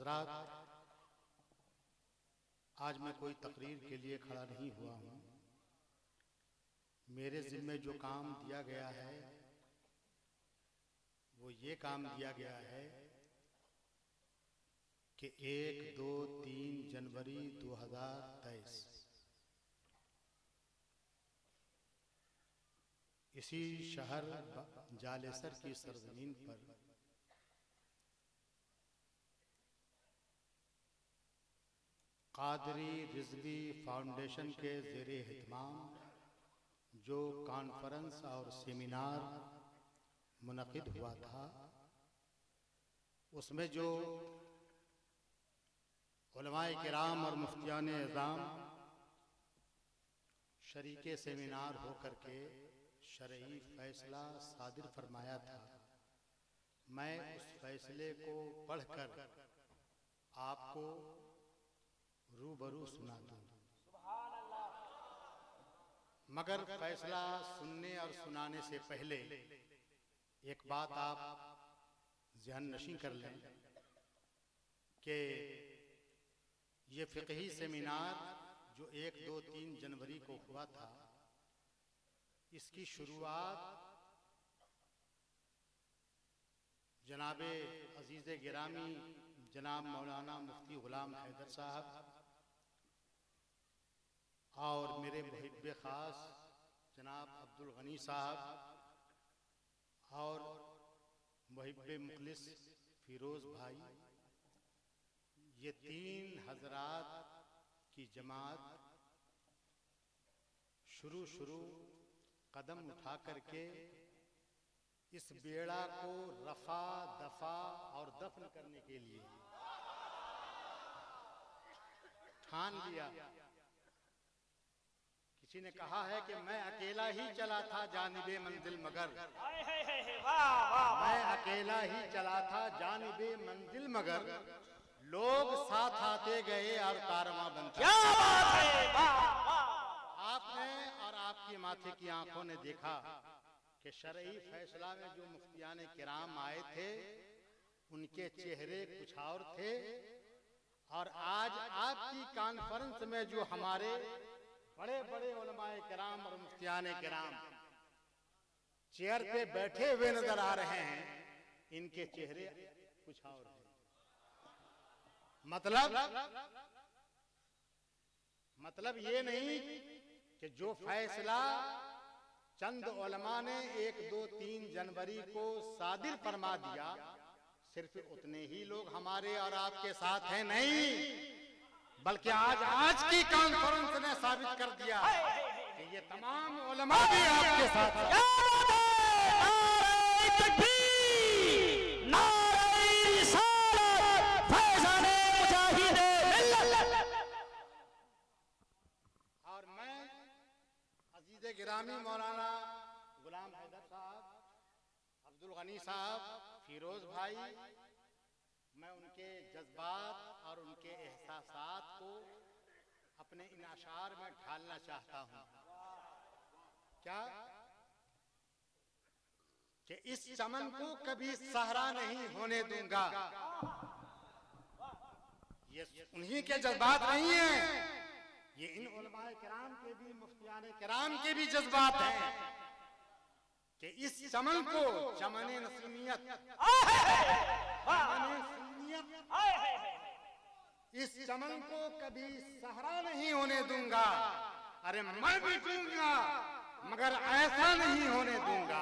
हजरात, आज मैं कोई तकरीर के लिए खड़ा नहीं हुआ हूँ। मेरे ज़िम्मे जो काम दिया गया है वो ये काम दिया गया है कि 1, 2, 3 जनवरी 2023 इसी शहर जालेसर की सरजमीन पर कादरी रिजवी फाउंडेशन के ज़ेरे एहतमाम जो कॉन्फ्रेंस और सेमिनार मुनक़िद हुआ था, उसमें जो उलमाए किराम और मुफ्तियान एज़ाम शरीके सेमिनार होकर के शरई फैसला सादिर फरमाया था, मैं उस फैसले को पढ़कर आपको रूबरू सुना दूं। मगर फैसला सुनने और सुनाने से पहले एक बात आप ज़हन नशीं कर लें कि ये फ़िक़ही सेमिनार जो 1, 2, 3 जनवरी को हुआ था, इसकी शुरुआत जनाबे अजीज़ गिरामी जनाब मौलाना मुफ्ती ग़ुलाम हैदर साहब और मेरे मुहिब्बे ख़ास जनाब अब्दुल गनी साहब और मुहिब्बे मुखलिस फ़िरोज़ भाई, ये 3 हज़रात की जमात शुरू कदम उठा करके इस बेड़ा को रफ़ा दफ़ा और दफन करने के लिए ठान लिया। किसी ने कहा है कि मैं अकेला ही चला था जानिबे मंजिल मगर, मैं अकेला ही चला था जानिबे मंजिल मगर, लोग साथ आते गए और कारवां बनता। आपने और आपकी माथे की आंखों ने देखा कि शरई फैसला में जो मुफ्तियान किराम आए थे उनके चेहरे कुछ और थे, और आज आपकी कॉन्फ्रेंस में जो हमारे बड़े बड़े उलमाए किराम और मुफ्तियान किराम चेयर पे बैठे हुए नजर आ रहे हैं, इनके चेहरे कुछ और हैं। मतलब ये नहीं कि जो फैसला चंद उलमा ने 1, 2, 3 जनवरी को सादिर फरमा दिया, सिर्फ उतने ही लोग हमारे और आपके साथ हैं, नहीं, बल्कि आज की कॉन्फ्रेंस ने साबित कर दिया कि ये तमाम उलमा भी आपके साथ हैं। और मैं अजीज़े गिरामी मौलाना ग़ुलाम हैदर साहब, अब्दुल गनी साहब, फ़िरोज़ भाई, मैं उनके जज्बात और उनके एहसासात को अपने इन अशार में ढालना चाहता हूँ। क्या कि इस चमन को कभी सहरा नहीं होने दूंगा। ये उन्हीं के जज्बात नहीं हैं, ये इन उलमाए किराम के भी, मुफ्तियान किराम के भी जज्बात हैं कि इस चमन को, चमने नसीमियत, इस चमन को कभी सहरा नहीं होने दूंगा। अरे मैं मिटूंगा मगर ऐसा नहीं होने दूंगा,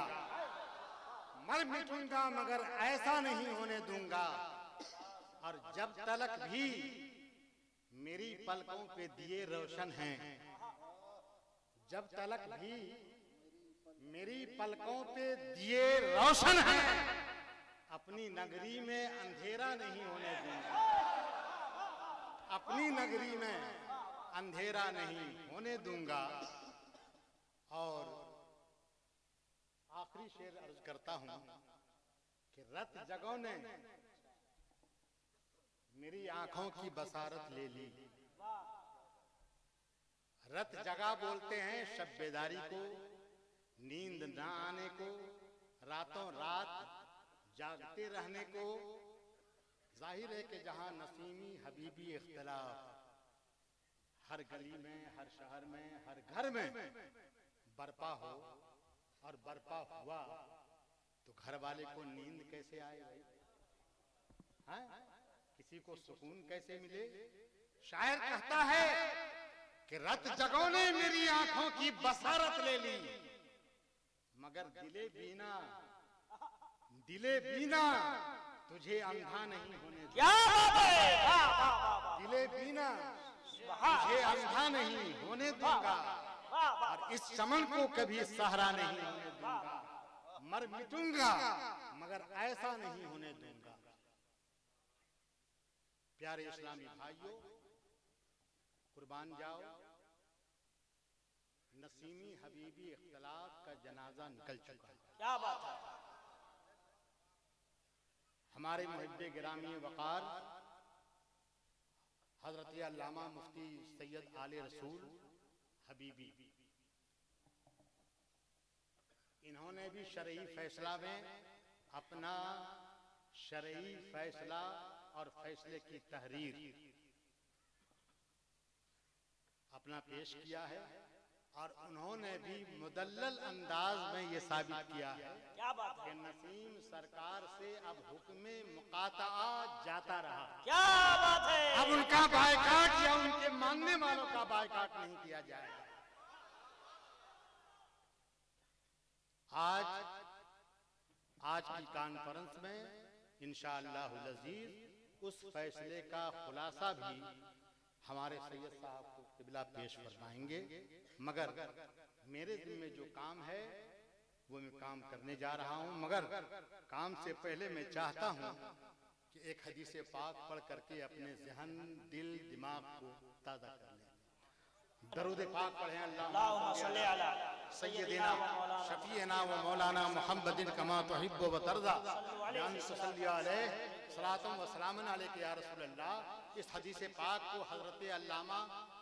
मैं मिटूंगा मगर ऐसा नहीं होने दूंगा। और जब तलक भी मेरी पलकों पे दिए रोशन हैं, जब तलक भी मेरी पलकों पे दिए रोशन हैं, अपनी नगरी में अंधेरा नहीं होने दूंगा, अपनी नगरी में अंधेरा नहीं होने दूंगा। और आखिरी शेर अर्ज करता हूं कि रत जगों ने मेरी आंखों की बसारत ले ली। रत जगा बोलते हैं शब बेदारी को, नींद ना आने को, रातों रात जागते रहने को। जाहिर है कि जहां नसीमी हबीबी इख्तिलाफ हर गली में, हर शहर में, हर घर में बरपा हो और बरपा हुआ तो घर वाले को नींद कैसे आए भाई? हाँ? किसी को सुकून कैसे मिले? शायर कहता है कि रत जगों ने मेरी आंखों की बसारत ले ली, मगर दिले बीना तुझे अंधा नहीं होने दूंगा। क्या बात है, दिले बीना तुझे अंधा नहीं होने दूंगा और इस चमन को कभी सहरा नहीं होने दूंगा। मर मिटूंगा मगर ऐसा नहीं होने दूंगा। प्यारे इस्लामी भाइयों, कुर्बान जाओ, नसीमी हबीबी इख्तिलाफ का जनाजा निकल चुका है। क्या बात है। हमारे मुहिब्बे गिरामी वकार हजरत अल्लामा मुफ्ती सैयद आले रसूल हबीबी, इन्होंने भी शरई फैसला में अपना शरई फैसला और फैसले की तहरीर अपना पेश किया है और उन्होंने भी मुदल्लल अंदाज में ये साबित किया है क्या बात है कि नसीम सरकार से अब हुक्म मुकाता जाता रहा। क्या बात है। अब उनका बायकाट या उनके मानने वालों का बायकाट नहीं किया जाएगा। आज की कॉन्फ्रेंस में इंशाअल्लाहुल अज़ीज़ उस फैसले का खुलासा भी हमारे सैयद साहब को क़िबला पेश फरमाएंगे। मगर मेरे दिल में जो काम है वो मैं काम करने जा रहा हूँ, मगर काम से पहले मैं चाहता हूँ कि एक हदीस पाक पढ़ करके अपने ज़हन, दिल, दिमाग को ताज़ा कर लें। दरूद पाक पढ़ें। अल्लाहुम्मा सल्ली अला सय्यदिना शफीना व मौलाना मुहम्मदिन कमा तुहिब्बु व तर्दा सल्ली अलैहि सलातम व सलामन अलैका या रसूल अल्लाह। इस हदीस पाक को हजरत अल्लामा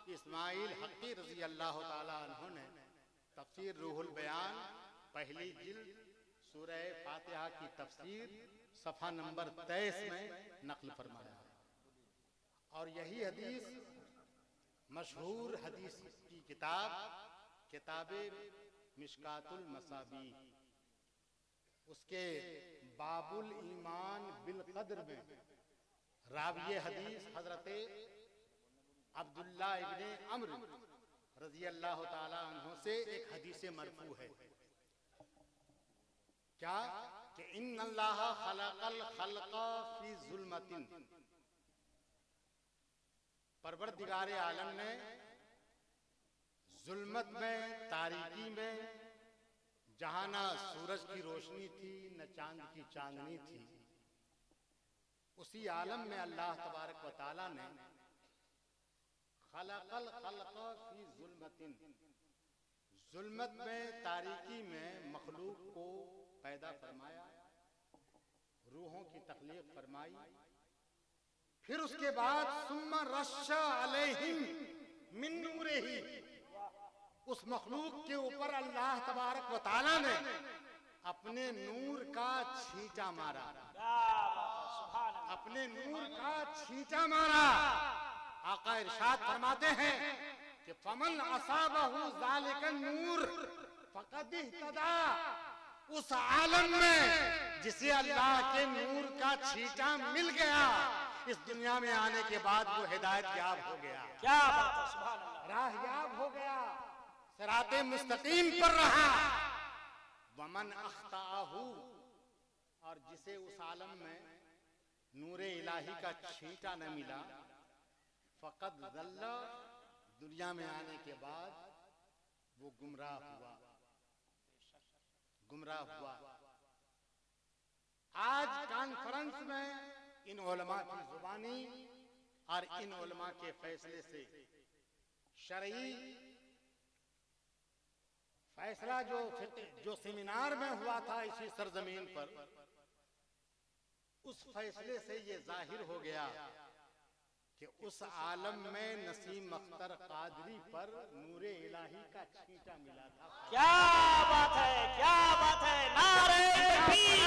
इस्माइल हक़ी रज़ी अल्लाह ताला अन्हु ने तफसीर रूहुल बयान पहली जिल्द सूरह फातिहा की तफसीर सफ़ा नंबर 23 में नक़ल फरमाया। और यही हदीस मशहूर हदीस की किताब किताबे मिशकातुल मसाबी उसके बाबुल ईमान बिल कद्र में राविये हदीस हजरत अब्दुल्ला इब्ने अम्र रज़ी अल्लाह ताला अन्हु से एक हदीस मरफू है। क्या कि इन्नल्लाह खलक़ल खल्क़ फी ज़ुल्मतिन, परवरदिगारे आलम ने जुल्मत में, तारीकी में, जहां ना सूरज की रोशनी थी न चांद की चांदनी थी, उसी आलम में अल्लाह तबारक व तआला ने खलक़ल खल्क़ फी ज़ुल्मतिन, जुल्मत में, तारीकी में मखलूक को पैदा फरमाया, रूहों की तख्लीक फरमाई। फिर उसके बाद सुम्मा रश्शा अलैहिम मिन नूरिही, उस मखलूक के ऊपर अल्लाह तबारक व तआला ने अपने नूर का छींटा मारा, अपने नूर का छींटा मारा। आका इरशाद फरमाते हैं कि फमन असाबहु ज़ालिका नूर फ़क़द इह्तदा, उस आलम में जिसे अल्लाह के नूर का छींटा मिल गया, इस दुनिया में आने के बाद वो हिदायत याब हो गया। क्या बात है, सुभान अल्लाह, राह याब हो गया, सिराते मुस्तकीम पर रहा। वमन अख्ताहु, और जिसे उस आलम में नूरे इलाही का छींटा न मिला, फ़क़द ज़ल्ला, दुनिया में आने के बाद वो गुमराह हुआ, गुमराह हुआ। आज कॉन्फ्रेंस में इन उलमा की जुबानी और इन उलमा के फैसले से शरई फैसला जो सेमिनार में हुआ था इसी सरजमीन पर, उस फैसले से ये जाहिर हो गया कि उस आलम में नसीम अख्तर कादरी पर नूरे इलाही का छींटा मिला था। क्या बात है, क्या बात है, नारे तकबीर।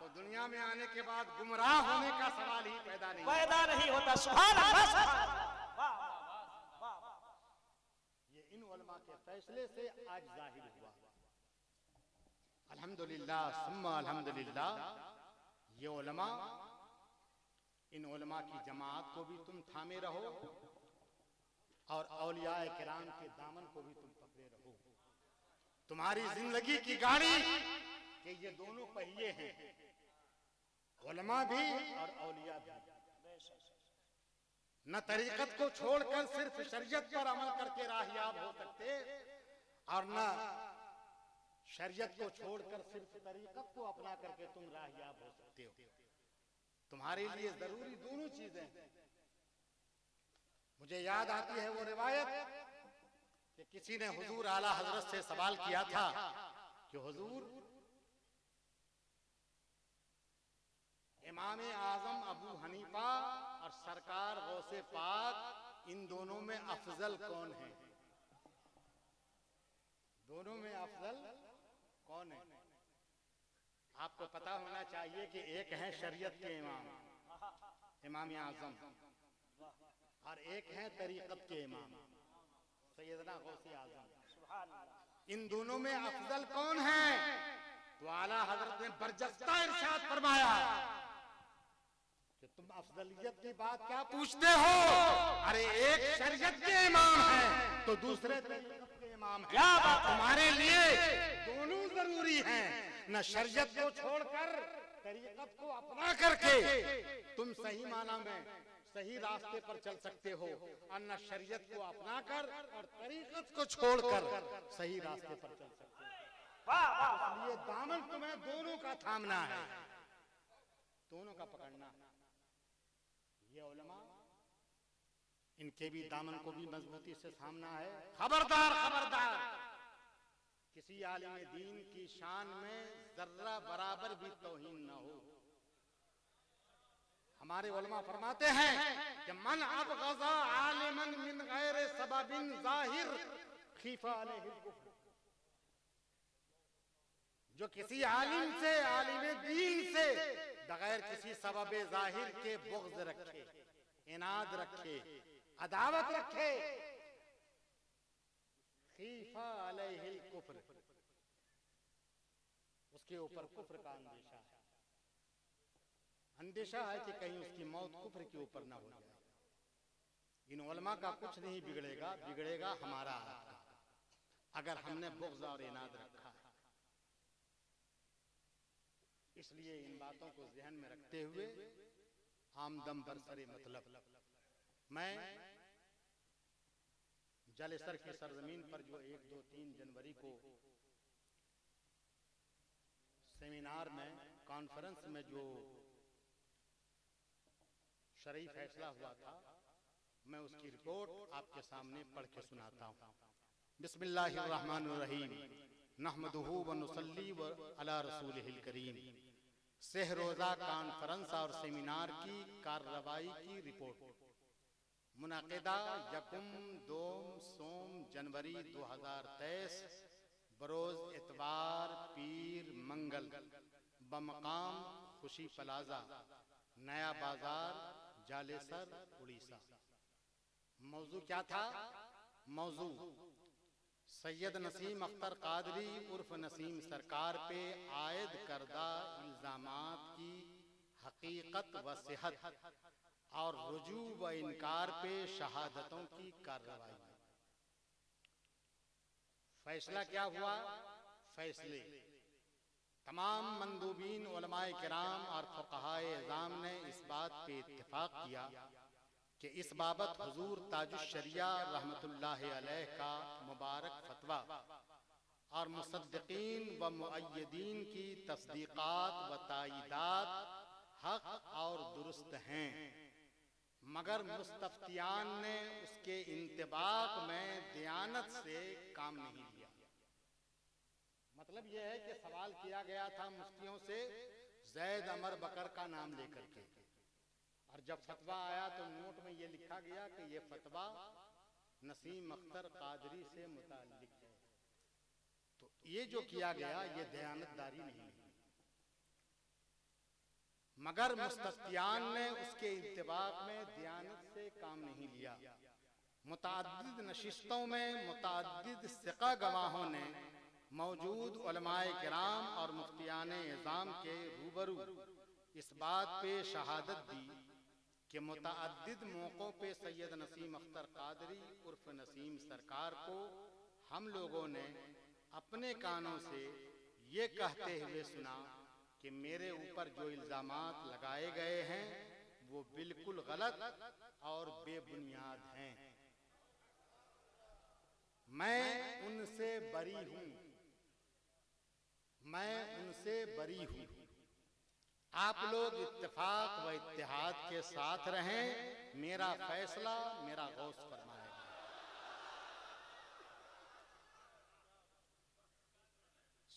तो तो दुनिया में आने के बाद गुमराह होने का सवाल ही पैदा नहीं होता। सुभान अल्लाह, सुभान अल्लाह। वाह वाह वाह वाह। ये इन उलमा के फैसले से आज जाहिर हुआ। अल्हम्दुलिल्लाह सुम्मा अल्हम्दुलिल्लाह। ये उलमा, इन उलमा की जमात को भी तुम थामे रहो और औलियाए किराम के दामन को भी तुम पकड़े रहो। तुम्हारी जिंदगी की गाड़ी के ये दोनों पहिए हैं, उलमा भी और औलिया भी। न तरीकत को छोड़कर सिर्फ शरीयत पर अमल करके राहियाब हो सकते, और न शरीयत को छोड़कर सिर्फ तरीकत को अपना करके तुम राहियाब हो सकते हो। तुम्हारे लिए जरूरी दोनों चीजें हैं। मुझे याद आती है वो रिवायत कि किसी ने हुजूर आला हजरत से सवाल किया था कि हुजूर, इमाम आजम अबू हनीफा और सरकार गौसे पाक, इन दोनों में अफजल कौन है? दोनों में अफजल कौन है? आपको पता होना चाहिए कि एक है शरीयत के इमाम, इमाम आजम, और एक है तरीकत के इमाम, सैयदना गौसे आजम। इन दोनों में अफजल कौन है? तो आला हजरत ने बरजस्ता इरशाद फरमाया कि तुम अफजलियत की बात क्या पूछते हो? अरे एक शरीयत के इमाम है तो दूसरे तरीकत के इमाम है। तुम्हारे लिए दोनों जरूरी हैं। न शरीयत को छोड़कर तरीकत को अपना करके तुम सही माना में सही रास्ते पर चल सकते हो, और न शरीयत को अपना कर और तरीकत को छोड़कर सही रास्ते पर चल सकते हो। इसलिए दामन तुम्हें दोनों का थामना है, दोनों का पकड़ना। ये उलमा, इनके भी दामन को भी मजबूती से थामना है। खबरदार खबरदार, किसी आलिम दीन की शान में जर्रा बराबर भी तौहीन न हो। हमारे उलमा फरमाते हैं कि मन अब गज़ा आलिमन मिन गैर सबबिन ज़ाहिर खीफा अलैहिल कुफ्र। जो किसी आलिम से, आलिम दीन से बगैर किसी सबब जाहिर के बुग़्ज़ रखे, इनाद रखे, अदावत रखे, खीफा अलैहिल कुफ्र, उसके ऊपर कुफ्र का अंदेशा है। अंदेशा है कि कहीं उसकी मौत कुफ्र के ऊपर ना हो जाए। इन उलमा का कुछ नहीं बिगड़ेगा, बिगड़ेगा हमारा आपका, अगर हमने बुग़्ज़ और इनाद रखा है। इसलिए इन बातों को ज़हन में रखते हुए आमदम बरसरे मतलब, मैं जालेसर की सरजमीन पर जो 1, 2, 3 जनवरी को सेमिनार में, कॉन्फ्रेंस में जो शरई फैसला हुआ था, मैं उसकी रिपोर्ट आपके सामने पढ़ के सुनाता हूँ। बिस्मिल्लाहिर्रहमानिर्रहीम, नहमदुहु व नुसल्ली व अला रसूलिहिल करीम। सहरोज़ा कॉन्फ्रेंस और सेमिनार की कार्रवाई की रिपोर्ट मुनाक़िदा यकुम दोम सोम जनवरी 2023 बरोज़ इतवार पीर मंगल बमकाम खुशी प्लाजा नया बाजार जालेसर उड़ीसा। मौजू क्या था? मौजू सैयद नसीम अख्तर कादरी उर्फ नसीम सरकार पे आयद करदा इल्जामात की हकीकत व सेहत और रुजू व इनकार पे शहादतों की कार्रवाई। फैसला क्या हुआ? फैसले तमाम मंदूबीन उलमाए किराम और फुक़हाए इज़ाम ने इस बात पे इत्तिफाक किया कि इस बाबत हुजूर ताजुश शरिया रहमतुल्लाहि अलैह का मुबारक फतवा और मुसद्दिकीन व मुअय्यदीन की तस्दीक़ात व तायीदात हक और दुरुस्त हैं, मगर मुस्तफ्तियान ने उसके इंतबाक में दियानत से काम नहीं लिया। मतलब यह है कि सवाल किया गया था मुफ्तियों से ज़ैद अमर बकर का नाम लेकर के, और जब फतवा आया तो नोट में ये लिखा गया कि ये फतवा नसीम अख्तर कादरी से मुताल्लिक है। तो ये जो किया गया ये दयानतदारी नहीं है। मगर मुस्तफ्तियान ने उसके इंतबाक में दियानत से काम नहीं लिया। मुतअद्दिद नशिस्तों में मुतअद्दिद सिक़ा गवाहों ने मौजूद उलमाए किराम और मुफ्तियान इज़ाम के रूबरू इस बात पे शहादत दी कि मुतअद्दिद मौक़ों पे सैयद नसीम अख्तर कादरी उर्फ नसीम सरकार को हम लोगों ने अपने कानों से ये कहते हुए सुना कि मेरे ऊपर जो इल्ज़ामात लगाए गए हैं वो बिल्कुल गलत और बेबुनियाद हैं। मैं उनसे बरी हूँ, मैं उनसे बरी हूँ। आप लोग इत्तेफाक व इत्तेहाद के साथ रहें, मेरा फैसला मेरा गौस फरमाएगा।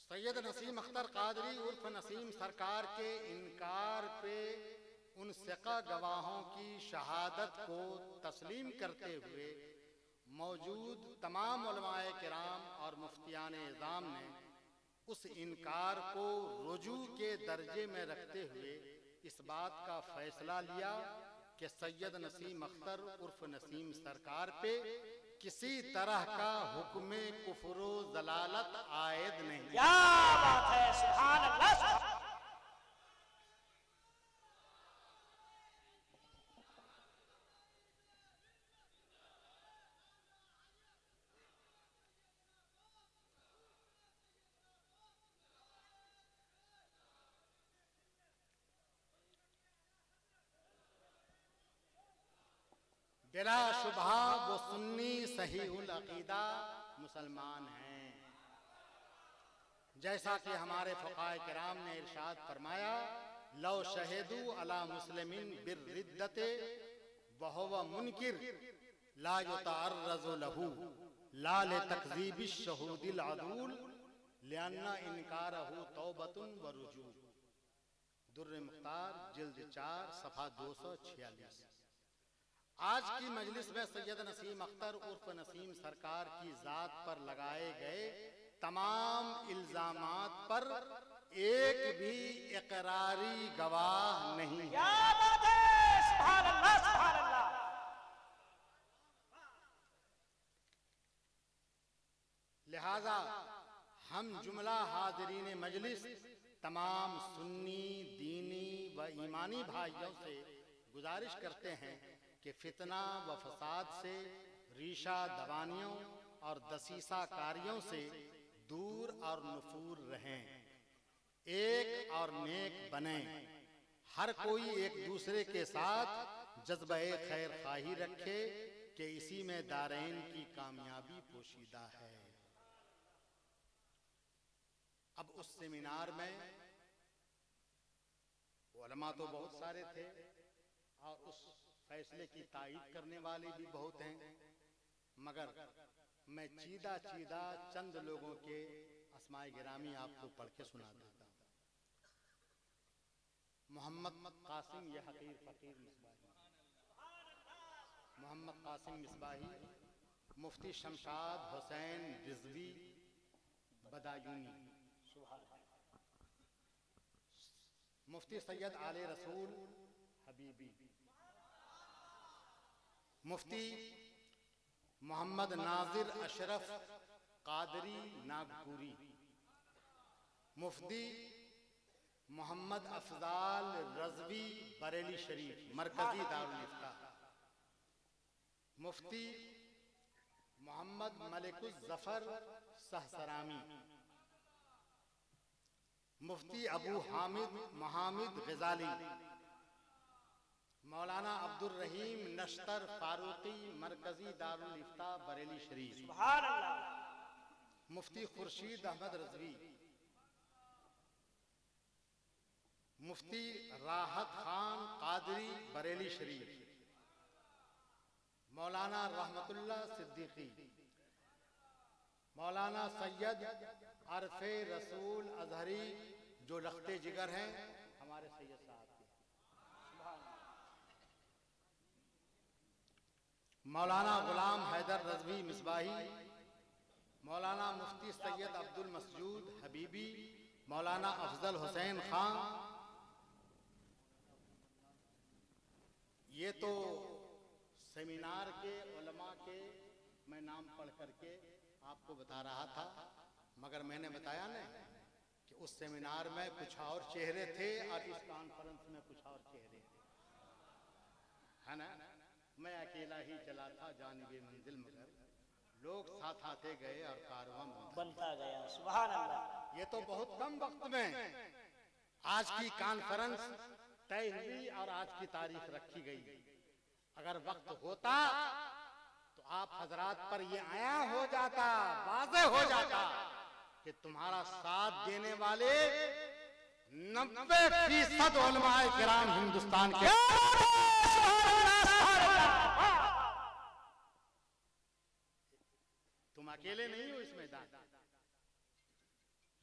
सैयद नसीम अख्तर कादरी उर्फ नसीम सरकार के इनकार पे उन सिक़ा गवाहों की शहादत को तस्लीम करते हुए मौजूद तमाम उलमाए किराम और मुफ्तियान इज़ाम ने उस इनकार को रुजू के दर्जे में रखते हुए इस बात का फैसला लिया कि सैयद नसीम अख्तर उर्फ नसीम सरकार पे किसी तरह का हुक्म कुफ्र ज़लालत आयद नहीं। क्या बात है, सुभान अल्लाह। बिला शुबहा वो सुन्नी सहीहुल अकीदा मुसलमान हैं। जैसा कि हमारे फुक़ाए किराम ने इरशाद फरमाया, लौ शहीदू अला मुस्लिमिन बिर्रिद्दते वहुव मुनकिर ला युतअर्रज़ु लहू ला लितकज़ीबिश शहूदिल अदूल लिअन्ना इनकारहु तौबतुन व रुजू। दुर्र मुख्तार जिल्द 4 सफ़ा 246। आज की मजलिस में सैयद नसीम अख्तर उर्फ नसीम सरकार की जात पर लगाए गए तमाम इल्जामात पर एक भी इकरारी गवाह नहीं। क्या बात है, सुभान अल्लाह, सुभान अल्लाह। लिहाजा हम जुमला हाज़रीन मजलिस तमाम सुन्नी दीनी व ईमानी भाइयों से गुजारिश करते हैं कि फितना व फसाद से, रीशा दबानियों और दसीसा कारियों से दूर और नफूर रहें, एक और नेक बनें। हर कोई एक दूसरे के साथ जज्बे खैर खाही रखे कि इसी में दारैन की कामयाबी पोशीदा है। अब उस सेमिनार में उलमा तो बहुत सारे थे और उस फैसले की तायीद करने वाले भी बहुत हैं, मगर मैं चीदा चीदा चंद लोगों के अस्माए गिरामी आपको पढ़ के सुना देता हूँ। मोहम्मद कासिम ये हकीर फकीर मिसबाही, मोहम्मद कासिम मिसबाही, मुफ्ती शमशाद हुसैन रिजवी बदायूनी, मुफ्ती सैयद आले रसूल हबीबी, मुफ्ती मोहम्मद नाजिर अशरफ कादरी नागपुरी, मुफ्ती मोहम्मद अफजाल रजवी बरेली शरीफ मरकजी दारुल इफ्ता, मुफ्ती मोहम्मद मलिकुल जफर सहसरामी, मुफ्ती अबू हामिद महामिद गजाली, मौलाना अब्दुल रहीम नश्तर फारूकी मरकजी दारुल इफ्ता बरेली शरीफ, सुभान अल्लाह, मुफ्ती खुर्शीद अहमद रजवी, मुफ्ती राहत खान कादरी बरेली शरीफ, मौलाना रहमतुल्लाह सिद्दीकी, मौलाना सैयद अरफे रसूल अजहरी जो लख्ते जिगर हैं हमारे सैयद साहब के, मौलाना गुलाम हैदर रजवी मिसबाही, मौलाना मुफ्ती सैयद अब्दुल मसजूद हबीबी, मौलाना अफजल हुसैन खान, ये तो सेमिनार के उलमा के मैं नाम पढ़ करके आपको बता रहा था, मगर मैंने बताया ना कि उस सेमिनार में कुछ और चेहरे थे और इस कॉन्फ्रेंस में कुछ और चेहरे थे, है ना। मैं अकेला ही चला था जानिबे मंजिल, मगर लोग साथ आते गए और कारवां बनता गया। सुभान अल्लाह। ये तो बहुत कम वक्त में आज की कॉन्फ्रेंस तय हुई और आज की तारीख रखी गई। अगर वक्त होता तो आप हजरात पर ये आया हो जाता, वाज़ेह हो जाता कि तुम्हारा साथ देने वाले 90% उलमाए किराम हिंदुस्तान के। तुम अकेले नहीं हो इस मैदान।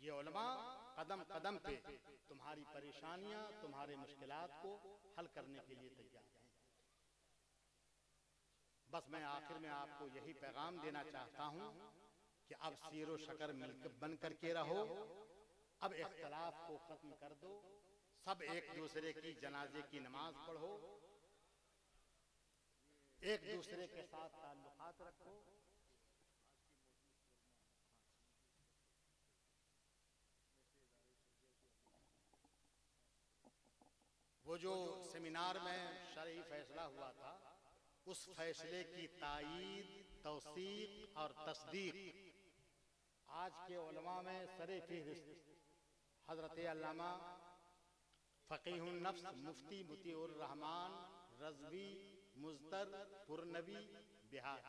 ये उलमा कदम कदम पे तुम्हारी परेशानियां, तुम्हारे मुश्किलात को हल करने के लिए तैयार हैं। बस मैं आखिर में आपको यही पैगाम देना चाहता हूं कि अब सीरो शकर मिलकर बन करके रहो, अब इख्तलाफ को खत्म कर दो, सब एक दूसरे की जनाजे की नमाज पढ़ो, एक दूसरे के साथ ताल्लुकात रखो। वो जो सेमिनार में शरई फैसला हुआ था, उस फैसले की तायीद, तौसीक और तस्दीक आज के उलमा में सरे फहरिस्त हजरत अल्लामा फकीहुन नफ्स मुफ्ती मुतीउर रहमान रज़वी मुज़्तर पुरनवी बिहार,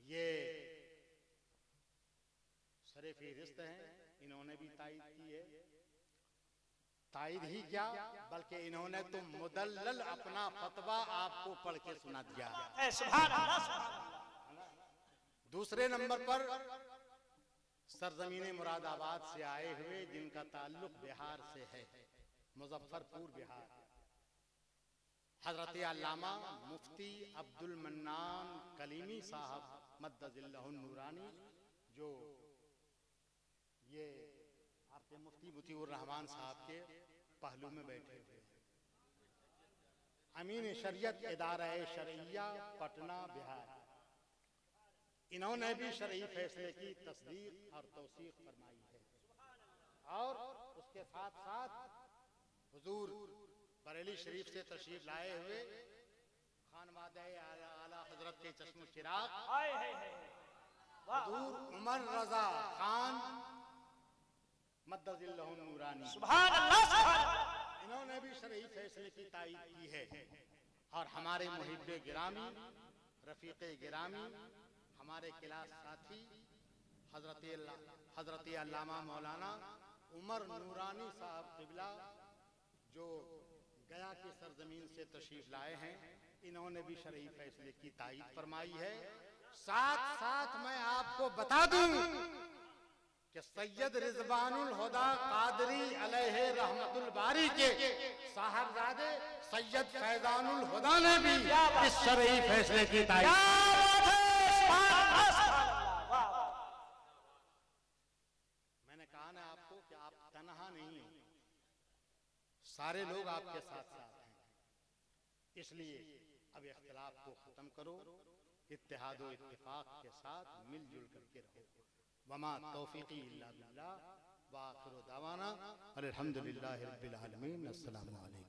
ये सरे फहरिस्त हैं। इन्होंने भी तायीद की है। तायीद ही क्या, बल्कि इन्होंने तो मुदल्लल अपना फतवा आपको पढ़ के सुना दिया। दूसरे नंबर पर सरजमीन मुरादाबाद से आए हुए, जिनका ताल्लुक बिहार से है, मुजफ्फरपुर बिहार, हजरत अल्लामा मुफ्ती अब्दुल मन्नान कलीमी साहब मद्दजिल्लहुन नूरानी, जो ये आपके मुफ्ती मुतीउर रहमान साहब के पहलू में बैठे हुए हैं। अमीन शरीयत इदारा शरइया पटना बिहार, इन्होंने भी शरई फैसले की तस्दीक और तौसीक फरमाई है। और उसके साथ साथ हुजूर बरेली शरीफ से तशरीफ लाए हुए खानवादे आला हजरत के चश्म चिराग हुजूर उमर रजा खान मद्दजिल्लहुन नूरानी, सुभान अल्लाह, इन्होंने भी शरई फैसले की तायीद की है। और हमारे मुहिब्बे गिरामी, रफीक़े गिरामी, हमारे क्लास साथी हजरत अल्लामा मौलाना उमर नूरानी साहब क़िबला, जो गया की सरजमीन से तशरीफ लाए हैं, इन्होंने भी शरई फैसले की तायीद फरमाई है। साथ साथ मैं आपको बता दूं कि सैयद रिजवानुल हुदा कादरी अलैहि रहमतुल बारी के साहबजादे सैयद फैजानुल हुदा ने भी इस शरई फैसले की तायीद। मैंने कहा ना आपको कि आप तन्हा नहीं हो, सारे लोग आपके साथ साथ हैं। इसलिए अब इख्तिलाफ को खत्म करो, इत्तेहाद व इत्तिफाक के साथ मिलजुल करके रहो। वमा तौफीकी इल्ला बिल्लाह व आखिरु दावाना अल्हम्दुलिल्लाहि रब्बिल आलमीन। अस्सलामु अलैकुम।